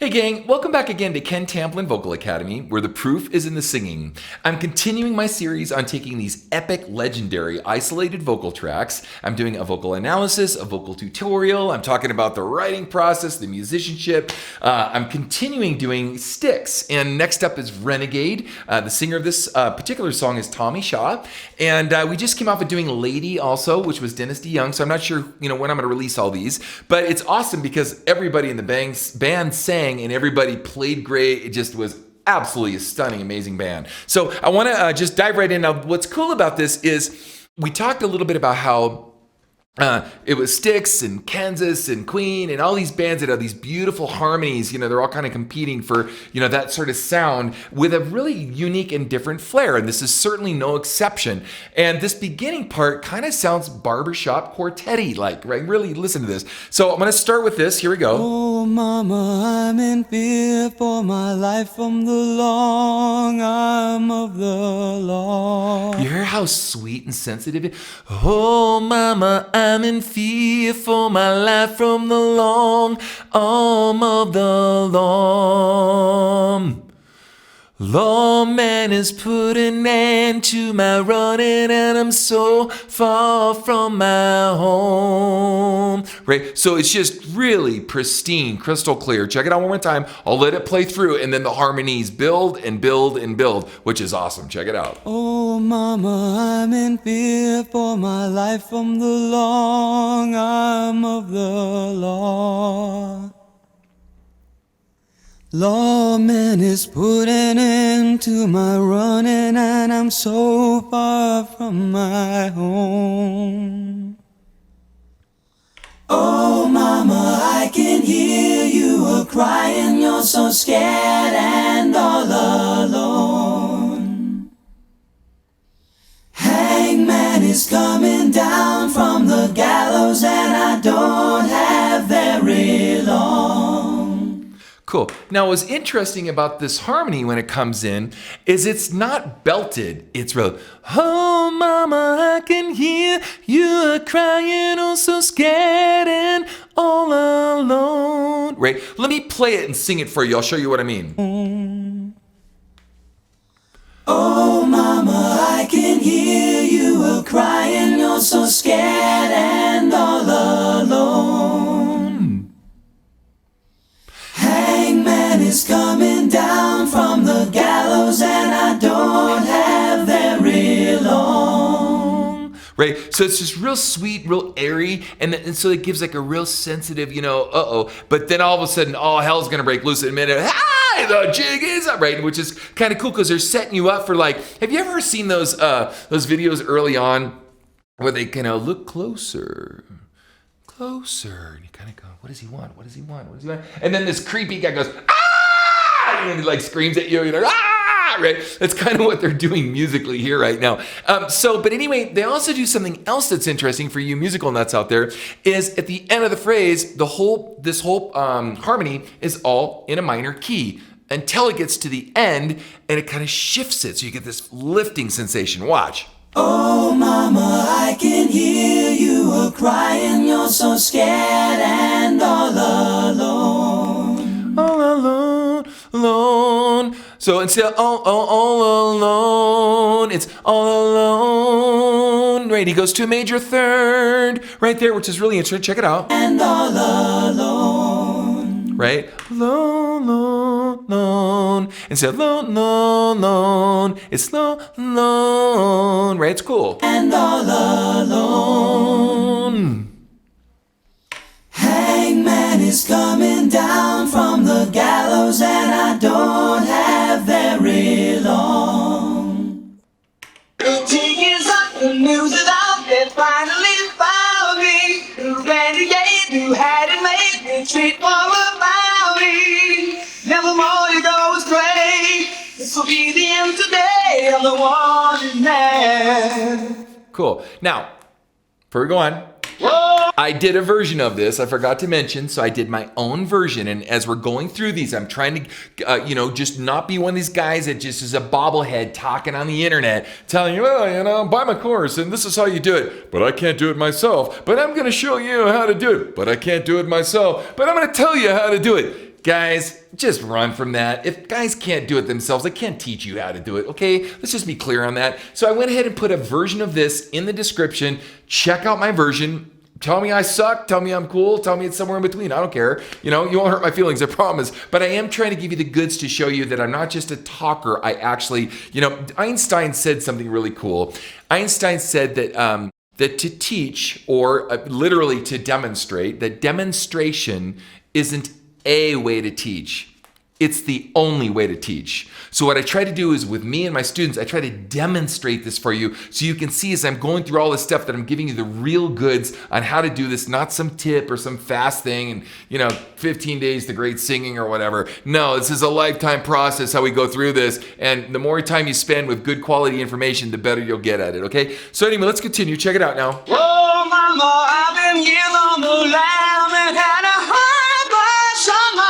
Hey gang, welcome back again to Ken Tamplin Vocal Academy, where the proof is in the singing. I'm continuing my series on taking these epic, legendary, isolated vocal tracks. I'm doing a vocal analysis, a vocal tutorial. I'm talking about the writing process, the musicianship. I'm continuing doing sticks. And next up is Renegade. The singer of this particular song is Tommy Shaw. And we just came off of doing Lady also, which was Dennis DeYoung. So I'm not sure, when I'm going to release all these. But it's awesome because everybody in the band sang and everybody played great. It just was absolutely a stunning, amazing band. So I want to just dive right in. Now, what's cool about this is we talked a little bit about how it was Styx and Kansas and Queen and all these bands that have these beautiful harmonies. They're all kind of competing for, that sort of sound with a really unique and different flair. And this is certainly no exception. And this beginning part kind of sounds barbershop quartet-y like, right? Really listen to this. So I'm going to start with this. Here we go. Oh, mama, I'm in fear for my life from the long arm of the law. You hear how sweet and sensitive it is? Oh, mama, I'm in fear for my life from the long arm of the law. Lawman has put an end to my running and I'm so far from my home. Right? So it's just really pristine, crystal clear. Check it out one more time. I'll let it play through and then the harmonies build and build and build, which is awesome. Check it out. Oh, mama, I'm in fear for my life from the long arm of the law. Lawman is put an end to my running and I'm so far from my home. Oh, mama, I can hear you a-crying, you're so scared and all alone. Hangman is coming down from the gallows and I don't have very long. Cool. Now, what's interesting about this harmony when it comes in is it's not belted. It's real. Oh, mama, I can hear you crying, oh, so scared and all alone. Right? Let me play it and sing it for you. I'll show you what I mean. Oh, mama, I can hear you crying, you're so scared and all alone. Hangman is coming down from the gallows and I don't have very long. Right? So it's just real sweet, real airy, and so it gives like a real sensitive, but then all of a sudden, all hell's gonna break loose in a minute. Hi, the jig is up, right? Which is kind of cool because they're setting you up for have you ever seen those videos early on where they kind of look closer, and you kind of go, what does he want? What does he want? What does he want? And then this creepy guy goes, ah! And he screams at you, ah! Right? That's kind of what they're doing musically here right now. But anyway, they also do something else that's interesting for you musical nuts out there is at the end of the phrase, this whole harmony is all in a minor key until it gets to the end and it kind of shifts it. So you get this lifting sensation. Watch. Oh, mama, I can hear you a-crying, you're so scared and all alone. All alone, alone. So instead of all alone, it's all alone. Right, he goes to a major third right there, which is really interesting. Check it out. And all alone. Right? Alone, alone, alone. Instead of alone, alone, alone, it's alone, alone. Right, it's cool. And all alone. Hangman is coming down from the gallows and I don't have very long. The jig is up, the news is out, they finally found me. The renegade who had it made, the treat for a bounty. Nevermore you go astray, this will be the end today of the wanted man. Cool. Now, before we go on, I did a version of this. I forgot to mention, so I did my own version. And as we're going through these, I'm trying to, just not be one of these guys that just is a bobblehead talking on the internet, telling you, buy my course and this is how you do it. But I can't do it myself. But I'm going to show you how to do it. But I can't do it myself. But I'm going to tell you how to do it. Guys, just run from that. If guys can't do it themselves, I can't teach you how to do it, okay? Let's just be clear on that. So I went ahead and put a version of this in the description. Check out my version. Tell me I suck, tell me I'm cool, tell me it's somewhere in between. I don't care. You won't hurt my feelings, I promise. But I am trying to give you the goods to show you that I'm not just a talker. I actually, Einstein said something really cool. Einstein said that that to teach, or literally to demonstrate, that demonstration isn't a way to teach. It's the only way to teach. So what I try to do is with me and my students, I try to demonstrate this for you so you can see as I'm going through all this stuff that I'm giving you the real goods on how to do this, not some tip or some fast thing and 15 days to great singing or whatever. No, this is a lifetime process how we go through this, and the more time you spend with good quality information, the better you'll get at it, okay? So anyway, let's continue. Check it out now. Oh, mama, I've been here on the lamb and had a high price on my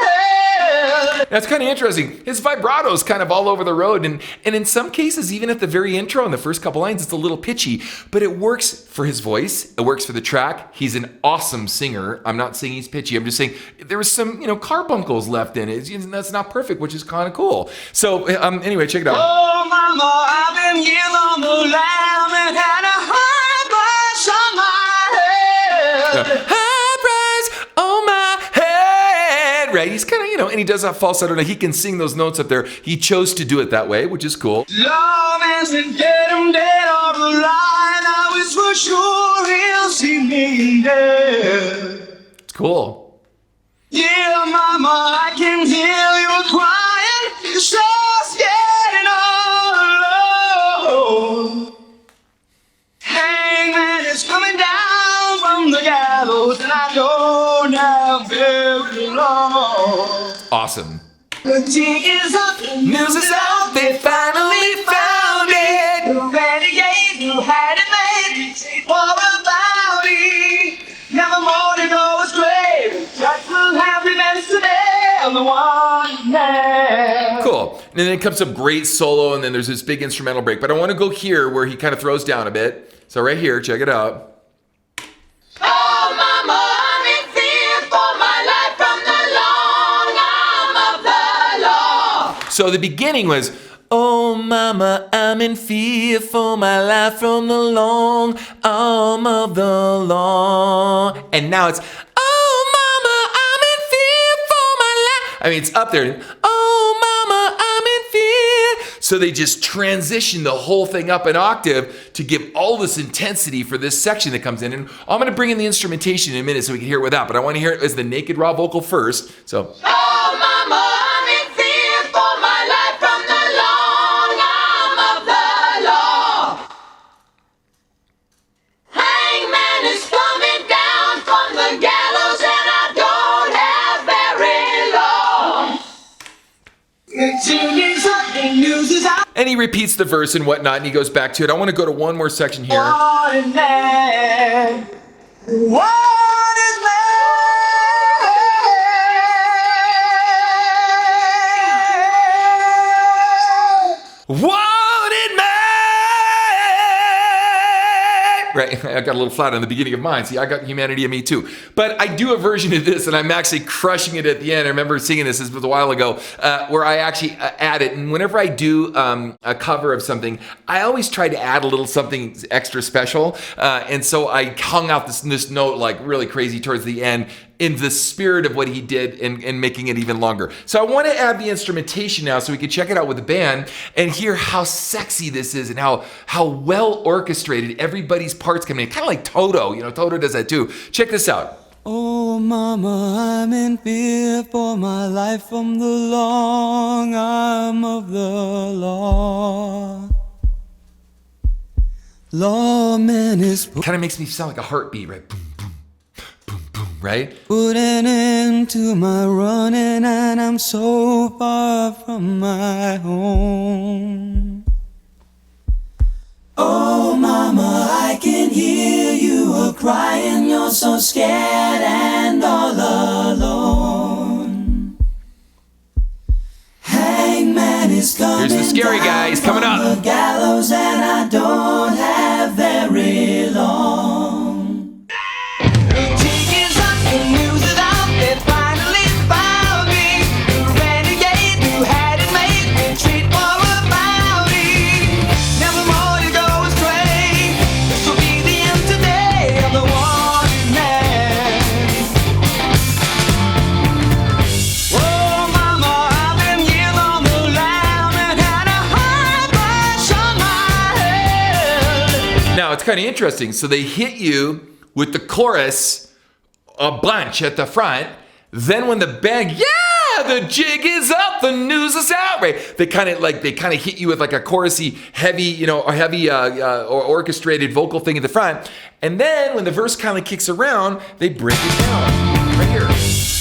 head. That's kind of interesting. His vibrato is kind of all over the road, and in some cases, even at the very intro in the first couple lines, it's a little pitchy, but it works for his voice. It works for the track. He's an awesome singer. I'm not saying he's pitchy. I'm just saying there was some, carbuncles left in it. That's not perfect, which is kind of cool. So anyway, check it out. Oh, mama, I've been here on the lamb and had a high price on my head. High price on my head. Right? He's kind of, and he does that falsetto. He can sing those notes up there. He chose to do it that way, which is cool. Love hasn't get him dead or alive. I was for sure he'll see me dead. It's cool. Yeah, mama, I can hear you crying. You're so scared and all alone. Hangman is coming down from the gallows, and I don't have very long. Awesome. The jig is up, the News is out, they finally found it. the renegade who had it made. Say more about me. Never more to go astray. Just will have revenge today on the one man. Cool. And then it comes up great solo, and then there's this big instrumental break. But I want to go here where he kind of throws down a bit. So right here, check it out. Oh, mama, I'm in fear for my life from the long arm of the law. So the beginning was, oh mama, I'm in fear for my life from the long arm of the law. And now it's, oh mama, I'm in fear for my life. I mean, it's up there. Oh mama, I'm in fear. So they just transition the whole thing up an octave to give all this intensity for this section that comes in. And I'm going to bring in the instrumentation in a minute so we can hear it without, but I want to hear it as the naked raw vocal first. So. Oh, mama, I'm in fear for my life from the long arm of the law. Hangman is coming down from the gallows, and I don't have very long. The tune is up, the news is out. And he repeats the verse and whatnot, and he goes back to it. I want to go to one more section here. What is man? What is man? Wanted man! Right, I got a little flat on the beginning of mine. See, I got humanity in me too. But I do a version of this, and I'm actually crushing it at the end. I remember singing this was a while ago, where I actually add it. And whenever I do a cover of something, I always try to add a little something extra special. And so I hung out this note like really crazy towards the end, in the spirit of what he did and making it even longer. So I want to add the instrumentation now so we can check it out with the band and hear how sexy this is and how well orchestrated everybody's parts come in. Kind of like Toto, Toto does that too. Check this out. Oh, mama, I'm in fear for my life from the long arm of the law. Lawman is Kind of makes me sound like a heartbeat, right? Boom, boom, boom, boom, right? put an end to my running, and I'm so far from my home. Oh, mama, I can hear you a-crying. You're so scared and all alone. Hangman is coming. Here's the scary guy. He's coming down up. the gallows, and I don't have very long. The jig is up, the news is out. They finally found kind of interesting. So they hit you with the chorus a bunch at the front. Then when the band, yeah, the jig is up, the news is out, right? They kind of hit you with like a chorusy, heavy, or orchestrated vocal thing at the front. And then when the verse kind of kicks around, they break it down right here.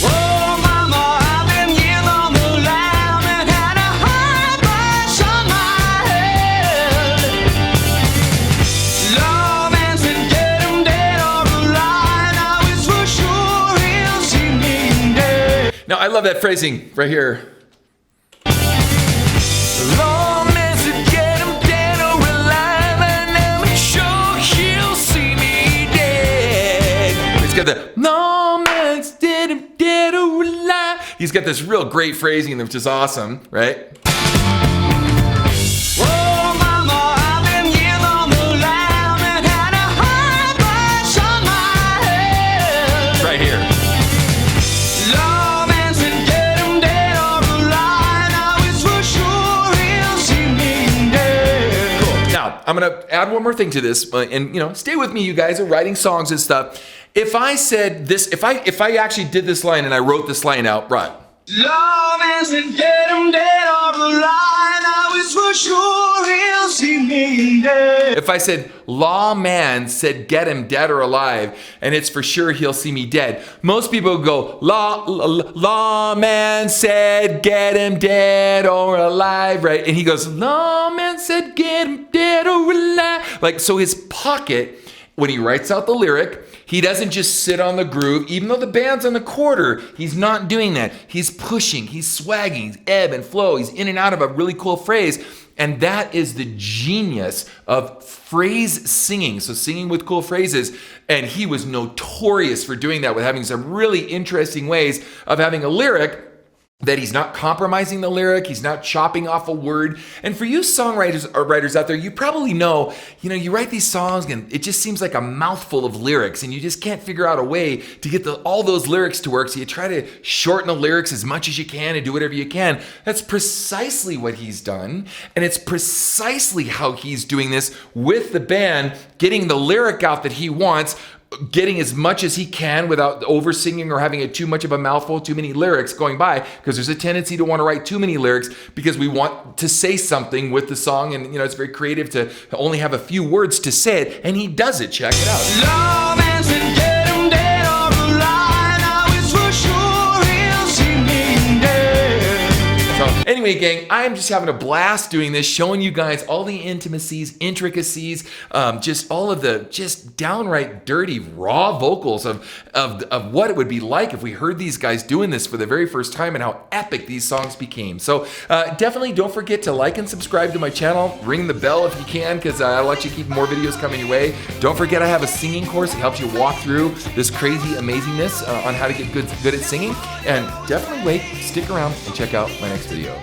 Oh, mama, I've been here on the line and had a high price on my head. Love and said, get him dead or alive. Now it's for sure he'll see me dead. Now, I love that phrasing right here. Love and said, get him dead or alive. And now it's sure he'll see me dead. He's got the, no man's dead or alive. He's got this real great phrasing, which is awesome, right? Oh, mama, I've been here on the line and had a high price on my head. Right here. Love and said, get him dead or alive. Now it's for sure he'll see me dead. Cool. Now, I'm going to add one more thing to this, and stay with me, you guys are writing songs and stuff. If I said this, if I actually did this line and I wrote this line out, right? Love and said, get him dead or alive. Now it's for sure he'll see me dead. If I said, lawman said get him dead or alive, and it's for sure he'll see me dead, most people go, lawman said get him dead or alive, right? And he goes, lawman said get him dead or alive. Like, so his pocket, when he writes out the lyric, he doesn't just sit on the groove, even though the band's on the quarter. He's not doing that. He's pushing, he's swagging, he's ebb and flow, he's in and out of a really cool phrase. And that is the genius of phrase singing. So singing with cool phrases. And he was notorious for doing that, with having some really interesting ways of having a lyric that he's not compromising the lyric, he's not chopping off a word. And for you songwriters or writers out there, you probably know, you write these songs and it just seems like a mouthful of lyrics and you just can't figure out a way to get all those lyrics to work. So you try to shorten the lyrics as much as you can and do whatever you can. That's precisely what he's done. And it's precisely how he's doing this with the band, getting the lyric out that he wants, getting as much as he can without over singing or having it too much of a mouthful, too many lyrics going by, because there's a tendency to want to write too many lyrics because we want to say something with the song, and it's very creative to only have a few words to say it, and he does it. Check it out. Love and said, get him dead or alive. Now it's for sure he'll see me dead. So anyway, gang, I'm just having a blast doing this, showing you guys all the intimacies, intricacies, just all of the just downright dirty, raw vocals of what it would be like if we heard these guys doing this for the very first time and how epic these songs became. So definitely don't forget to like and subscribe to my channel. Ring the bell if you can, because I'll let you keep more videos coming your way. Don't forget I have a singing course that helps you walk through this crazy amazingness on how to get good at singing. And definitely stick around and check out my next video.